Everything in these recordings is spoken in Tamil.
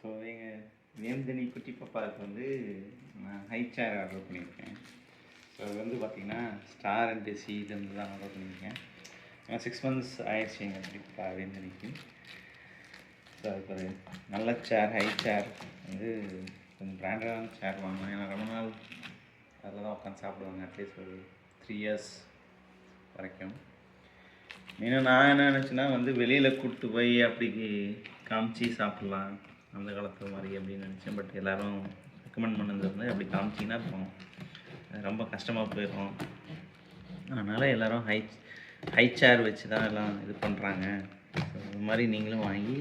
ஸோ எங்கள் வேந்தனி குட்டி பாப்பாவுக்கு வந்து நான் ஹை சேர் ஆர்டர் பண்ணியிருக்கேன். ஸோ அது வந்து பார்த்திங்கன்னா ஸ்டார் அண்ட் சீலேருந்து தான் ஆர்டர் பண்ணியிருக்கேன். ஏன்னா 6 months ஆயிடுச்சு எங்கள் குட்டி பாப்பா வேந்தனிக்கு. ஸோ அதுக்கு ஒரு நல்ல சேர், ஹை சேர் வந்து கொஞ்சம் பிராண்டடான சேர் வாங்கணும். ஏன்னா ரொம்ப நாள் அதில் தான் உட்காந்து சாப்பிடுவாங்க, அட்லீஸ்ட் ஒரு 3 years வரைக்கும். மெயினாக நான் என்ன நினச்சேன்னா வந்து வெளியில் கூப்பிட்டு போய் அப்படி காமிச்சு சாப்பிட்லாம் அந்த காலத்து மாதிரி அப்படின்னு நினச்சேன். பட் எல்லோரும் ரெக்கமெண்ட் பண்ணது வந்து அப்படி காமிச்சிங்கன்னா அப்புறம் ரொம்ப கஷ்டமாக போயிடும். அதனால் எல்லோரும் ஹை சேர் வச்சு தான் எல்லாம் இது பண்ணுறாங்க. ஸோ இது மாதிரி நீங்களும் வாங்கி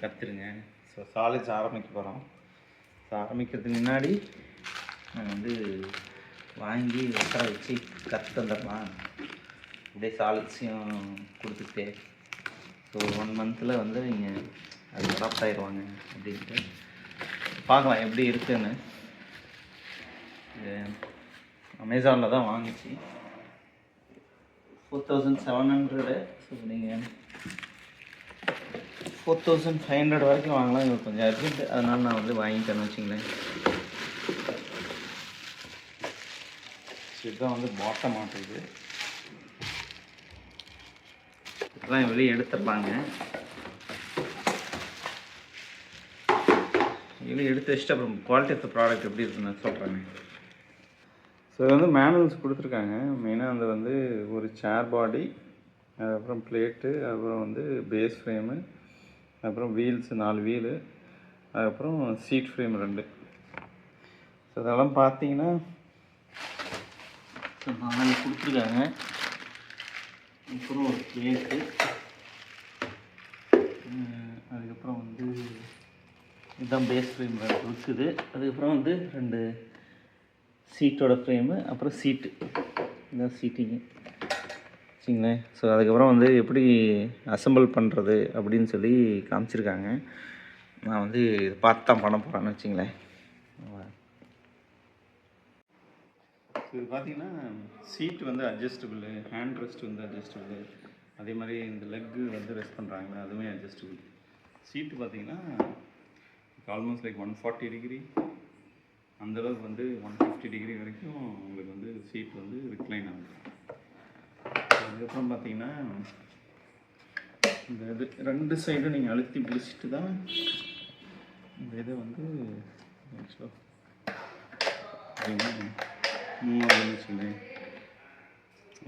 கற்றுருங்க. ஸோ சாலிட்ஸ் ஆரம்பிக்க போகிறோம். ஸோ ஆரம்பிக்கிறதுக்கு முன்னாடி நான் வந்து வாங்கி உட்கார வச்சு கற்று தந்துடலாம், அப்படியே சாலிட்ஸையும் கொடுத்துட்டே. ஸோ 1 monthல் வந்து நீங்கள் அது அடாப்ட் ஆகிடுவாங்க அப்படின்ட்டு பார்க்கலாம் எப்படி இருக்குதுன்னு. இது அமேசானில் தான் வாங்கிச்சு, 4700. ஸோ நீங்கள் 4500 வரைக்கும் வாங்கலாம். இது கொஞ்சம் அர்ஜென்ட், அதனால் நான் வந்து வாங்கிட்டேன்னு வச்சுங்களேன். ஸோ இதுதான் வந்து பாட்டம் மாட்டுது. இதெல்லாம் வெளியே எடுத்துடலாங்க. வெளியே எடுத்து வச்சுட்டு அப்புறம் குவாலிட்டி ஆஃப் த ப்ராடக்ட் எப்படி இருக்குன்னு நான் சொல்கிறேங்க. ஸோ இது வந்து மேனுவல்ஸ் கொடுத்துருக்காங்க. மெயினாக அந்த வந்து ஒரு சேர் பாடி, அதுக்கப்புறம் பிளேட்டு, அப்புறம் வந்து பேஸ் ஃப்ரேமு, அப்புறம் வீல்ஸு 4 வீலு, அதுக்கப்புறம் சீட் ஃப்ரேம் 2. ஸோ அதெல்லாம் பார்த்தீங்கன்னா 4 கொடுத்துருக்காங்க. அப்புறம் ஒரு பிளேட்டு, அதுக்கப்புறம் வந்து இதுதான் பேஸ் ஃப்ரேம் 2 இருக்குது. அதுக்கப்புறம் வந்து 2 சீட்டோட ஃப்ரேமு, அப்புறம் சீட்டு, இதுதான் சீட்டிங்கு வச்சிங்களேன். ஸோ அதுக்கப்புறம் வந்து எப்படி அசம்பிள் பண்ணுறது அப்படின்னு சொல்லி காமிச்சிருக்காங்க. நான் வந்து இதை பார்த்து தான் பண்ண போகிறேன்னு வச்சிங்களேன். ஸோ இது பார்த்திங்கன்னா சீட்டு வந்து அட்ஜஸ்டபிள், ஹேண்ட் ரெஸ்ட் வந்து அட்ஜஸ்டபிள், அதே மாதிரி இந்த லெக்கு வந்து ரெஸ்ட் பண்ணுறாங்களே அதுவுமே அட்ஜஸ்டபிள். சீட்டு பார்த்திங்கன்னா ஆல்மோஸ்ட் லைக் 140 degree, அந்தளவுக்கு வந்து 150 degree வரைக்கும் உங்களுக்கு வந்து சீட் வந்து ரிக்ளைன் ஆகுது. அதுக்கப்புறம் பார்த்திங்கன்னா இந்த இது 2 சைடும் நீங்கள் அழுத்தி பிடிச்சிட்டு தான் இந்த இதை வந்து ஆக்சுவலாக மூவ் ஆகுதுன்னு வச்சுக்கோங்க.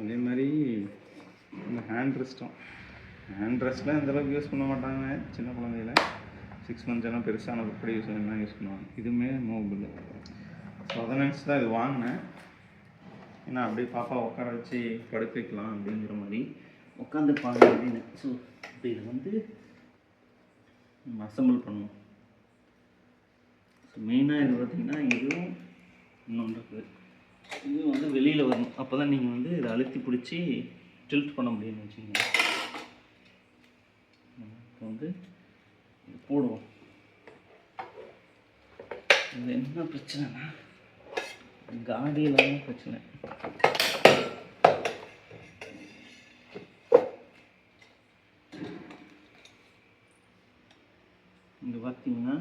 அதே மாதிரி இந்த ஹேண்ட் ரெஸ்ட்லாம் இந்தளவுக்கு யூஸ் பண்ண மாட்டாங்க சின்ன குழந்தையில. 6 months எல்லாம் பெருசான எப்படி யூஸ் பண்ணுவாங்க. இதுவுமே மூவபிள். ஸோ அதை நினச்சி தான் இது வாங்கினேன். ஏன்னா அப்படியே பாப்பா உட்கார வச்சு படுக்க வைக்கலாம் அப்படிங்கிற மாதிரி உட்காந்துருப்பாங்க அப்படின்னு. ஸோ இப்போ இது வந்து நம்ம அசம்பிள் பண்ணுவோம். ஸோ மெயினாக இது பார்த்திங்கன்னா இதுவும் இன்னொன்று இருக்குது. இதுவும் வந்து வெளியில் வரணும், அப்போ தான் நீங்கள் வந்து இதை அழுத்தி பிடிச்சி டில்ட் பண்ண முடியும்னு வச்சுக்கோங்க. இப்போ வந்து இது போடுவோம். இது என்ன பிரச்சனைனா காடி இல்லாமல் பிரச்சனை. இங்கே பார்த்தீங்கன்னா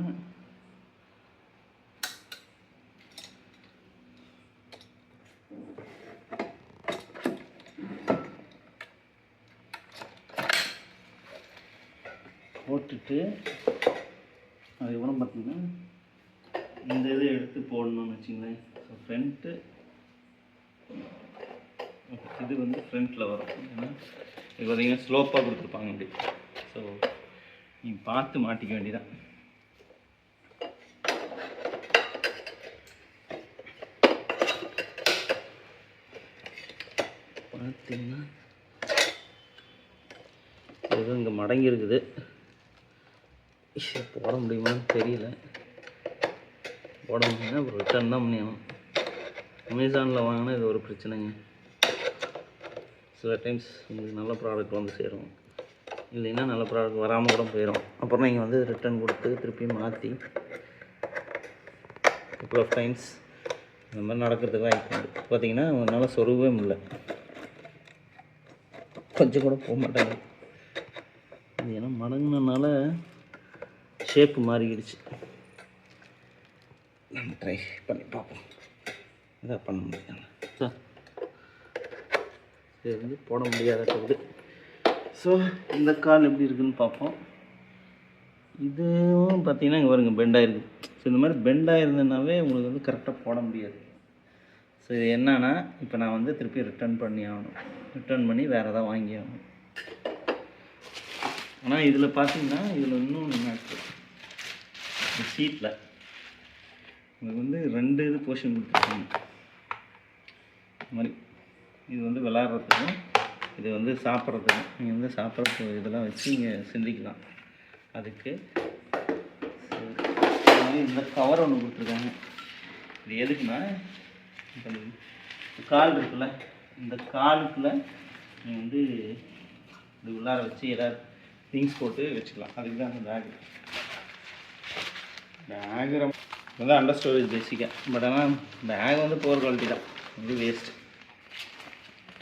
போட்டுட்டு அதுக்கப்புறம் பார்த்தீங்கன்னா இந்த இதை எடுத்து போடணும்னு வச்சுங்களேன். ஸோ ஃப்ரண்ட்டு இது வந்து ஃப்ரண்ட்டில் வரும். ஏன்னா இது பார்த்தீங்கன்னா ஸ்லோப்பாக கொடுத்துருப்பாங்க அப்படி. ஸோ நீங்கள் பார்த்து மாட்டிக்க வேண்டியதான். பார்த்தீங்கன்னா எதுவும் இங்கே மடங்கி இருக்குது, போட முடியுமான்னு தெரியல. போட முடியும்னா அப்புறம் ரிட்டர்ன் தான் பண்ணிடணும். அமேசானில் வாங்கினா இது ஒரு பிரச்சனைங்க. சில டைம்ஸ் உங்களுக்கு நல்ல ப்ராடக்ட் வந்து சேரும், இல்லைன்னா நல்ல ப்ராடக்ட் வராமல் கூட போயிடும். அப்புறம் நீங்கள் வந்து ரிட்டர்ன் கொடுத்து திருப்பி மாற்றி couple of times இந்த மாதிரி நடக்கிறதுக்கு வாய்ப்பு உண்டு. பார்த்தீங்கன்னா என்னால் சொருகவே முடியல, கொஞ்சம் கூட போக மாட்டாங்க. இது ஏன்னா மடங்குனால ஷேப்பு மாறிடுச்சு. நம்ம ட்ரை பண்ணி பார்ப்போம். இதாக பண்ண முடியாது சார், இது வந்து போட முடியாத இருக்குது. ஸோ இந்த கால் எப்படி இருக்குதுன்னு பார்ப்போம். இதுவும் பார்த்தீங்கன்னா இங்கே வருங்க பெண்டாக இருக்குது. ஸோ இந்த மாதிரி பெண்டாக இருந்ததுனாவே உங்களுக்கு வந்து கரெக்டாக போட முடியாது. ஸோ இது என்னன்னா, இப்போ நான் வந்து திருப்பி ரிட்டர்ன் பண்ணி ஆகணும். ரிட்டர்ன் பண்ணி வேறு எதாவது வாங்கி ஆகணும். ஆனால் இதில் பார்த்தீங்கன்னா இதில் இன்னும் என்ன இருக்குது, இந்த சீட்டில் உங்களுக்கு வந்து 2 இது போர்ஷன் கொடுத்துருக்காங்க. இந்த மாதிரி இது வந்து விளாட்றதுக்கும் இது வந்து சாப்பிட்றதுக்கும். நீங்கள் வந்து சாப்பிட்ற இதெல்லாம் வச்சு இங்கே சிந்திக்கலாம். அதுக்கு இந்த கவர் ஒன்று கொடுத்துருக்காங்க. இது எதுக்குன்னா, இப்போ கால் இருக்குல்ல, இந்த காலுக்குள்ளே நீங்கள் வந்து இது உள்ளார வச்சு எதாவது திங்ஸ் போட்டு வச்சுக்கலாம். அதுக்கு தான் அந்த பேகு வந்து அண்டர் ஸ்டோரேஜ் பேசிக்காக. பட் ஆனால் பேக் வந்து போர் குவாலிட்டி தான், இது வேஸ்ட்,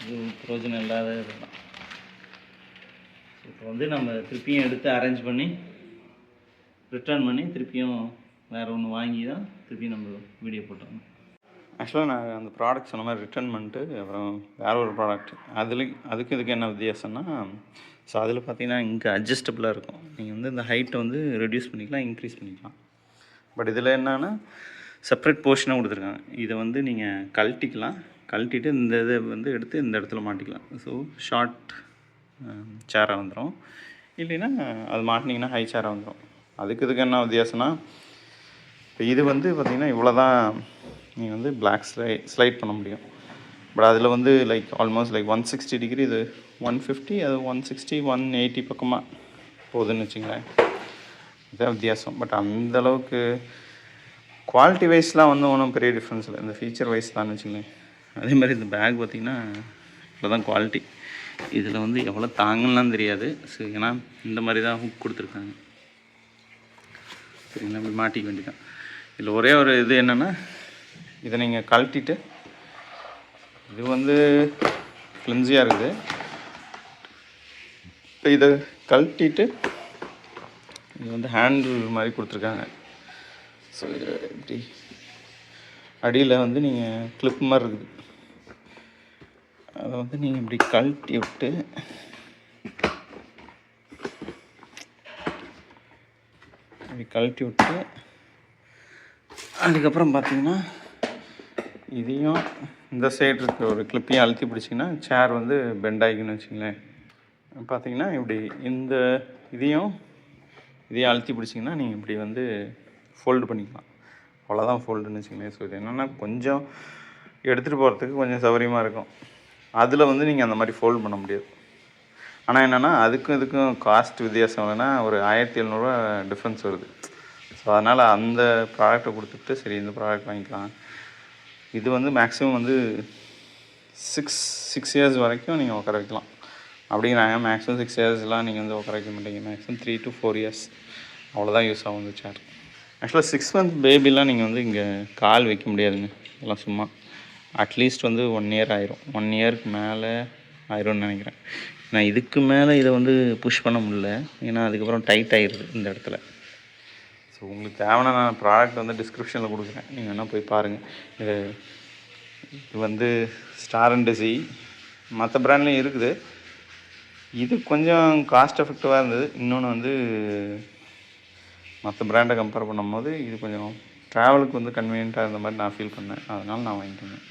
இது பிரோஜனம் இல்லாத இதுதான். இப்போ வந்து நம்ம திருப்பியும் எடுத்து அரேஞ்ச் பண்ணி ரிட்டர்ன் பண்ணி திருப்பியும் வேறு ஒன்று வாங்கி தான் திருப்பியும் நம்ம வீடியோ போட்டோம். ஆக்சுவலாக நான் அந்த ப்ராடக்ட் சொன்ன மாதிரி ரிட்டர்ன் பண்ணிட்டு அப்புறம் வேறு ஒரு ப்ராடக்ட் அதுக்கு இதுக்கு என்ன வித்தியாசம்னா, ஸோ அதில் பார்த்தீங்கன்னா இங்கே அட்ஜஸ்டபுளாக இருக்கும். நீங்கள் வந்து இந்த ஹைட்டை வந்து ரெடியூஸ் பண்ணிக்கலாம், இன்க்ரீஸ் பண்ணிக்கலாம். பட் இதில் என்னென்னா செப்பரேட் போர்ஷனாக கொடுத்துருக்காங்க. இதை வந்து நீங்கள் கழட்டிட்டு இந்த இதை வந்து எடுத்து இந்த இடத்துல மாட்டிக்கலாம். ஸோ ஷார்ட் சேராக வந்துடும். இல்லைன்னா அது மாட்டினீங்கன்னா ஹை சேராக வந்துடும். அதுக்கு இதுக்கு என்ன வித்தியாசம்னா, இப்போ இது வந்து பார்த்திங்கன்னா இவ்வளோ தான் நீங்கள் வந்து பிளாக் ஸ்லைட் பண்ண முடியும். பட் அதில் வந்து லைக் ஆல்மோஸ்ட் லைக் 160 டிகிரி, இது 150, அது 160 180 பக்கமாக போகுதுன்னு வச்சுங்களேன். இதுதான் வித்தியாசம். பட் அந்தளவுக்கு குவாலிட்டி வைஸ்லாம் வந்து ஒன்றும் பெரிய டிஃப்ரென்ஸ் இல்லை, இந்த ஃபீச்சர் வைஸ் தான் வச்சுங்களேன். அதே மாதிரி இந்த பேக் பார்த்திங்கன்னா இவ்வளோ தான் குவாலிட்டி. இதில் வந்து எவ்வளோ தாங்கலாம் தெரியாது. ஸோ ஏன்னா இந்த மாதிரி தான் ஹுக் கொடுத்துருக்காங்க. சரிங்களா, அப்படி மாட்டிக்க வேண்டியதான். இதில் ஒரே ஒரு இது என்னென்னா, இதை நீங்கள் கழட்டிட்டு, இது வந்து ஃப்ளின்ஸியாக இருக்குது, இப்போ இதை கழட்டிட்டு இது வந்து ஹேண்டில் மாதிரி கொடுத்துருக்காங்க. ஸோ இப்படி அடியில் வந்து நீங்கள் கிளிப் மாதிரி இருக்குது, அதை வந்து நீங்கள் இப்படி கழட்டி விட்டு அதுக்கப்புறம் பார்த்தீங்கன்னா இதையும் இந்த சைடு இருக்க ஒரு கிளிப்பையும் அழுத்தி பிடிச்சிங்கன்னா சேர் வந்து பெண்ட் ஆகிக்குன்னு வச்சுங்களேன். பார்த்தீங்கன்னா இப்படி இந்த இதையும் அழுத்தி பிடிச்சிங்கன்னா நீங்கள் இப்படி வந்து ஃபோல்டு பண்ணிக்கலாம். அவ்வளோதான் ஃபோல்டுன்னு வச்சுங்களேன். ஸோ இது என்னென்னா கொஞ்சம் எடுத்துகிட்டு போகிறதுக்கு கொஞ்சம் சௌகரியமாக இருக்கும். அதில் வந்து நீங்கள் அந்த மாதிரி ஃபோல்டு பண்ண முடியாது. ஆனால் என்னென்னா அதுக்கும் இதுக்கும் காஸ்ட் வித்தியாசம் இல்லைன்னா ஒரு 1700 டிஃப்ரென்ஸ் வருது. ஸோ அதனால் அந்த ப்ராடக்டை கொடுத்துட்டு சரி இந்த ப்ராடக்ட் வாங்கிக்கலாம். இது வந்து மேக்ஸிமம் வந்து 6 இயர்ஸ் வரைக்கும் நீங்கள் உட்கார வைக்கலாம் அப்படிங்கிறாங்க. மேக்ஸிமம் 6 இயர்ஸ்லாம் நீங்கள் வந்து உட்கார வைக்க மாட்டீங்க. மேக்ஸிமம் 3 to 4 இயர்ஸ் அவ்வளோதான் யூஸ் ஆகும் இந்த சேர். ஆக்சுவலாக 6 month பேபிலாம் நீங்கள் வந்து இங்கே கால் வைக்க முடியாதுங்க. இதெல்லாம் சும்மா அட்லீஸ்ட் வந்து 1 year ஆயிரும். 1 yearக்கு மேலே ஆயிரும்னு நினைக்கிறேன். நான் இதுக்கு மேலே இதை வந்து புஷ் பண்ண முடியல, ஏன்னா அதுக்கப்புறம் டைட் ஆகிடுது இந்த இடத்துல. ஸோ உங்களுக்கு தேவையான நான் ப்ராடக்ட் வந்து டிஸ்கிரிப்ஷனில் கொடுக்குறேன், நீங்கள் வேணால் போய் பாருங்கள். இது வந்து ஸ்டார் அண்ட் சி மற்ற ப்ராண்ட்லேயும் இருக்குது. இது கொஞ்சம் காஸ்ட் எஃபெக்டிவாக இருந்தது. இன்னொன்று வந்து மற்ற ப்ராண்டை கம்பேர் பண்ணும்போது இது கொஞ்சம் ட்ராவலுக்கு வந்து கன்வீனியண்ட்டாக இருந்த மாதிரி நான் ஃபீல் பண்ணேன். அதனால் நான் வாங்கிட்டேன்.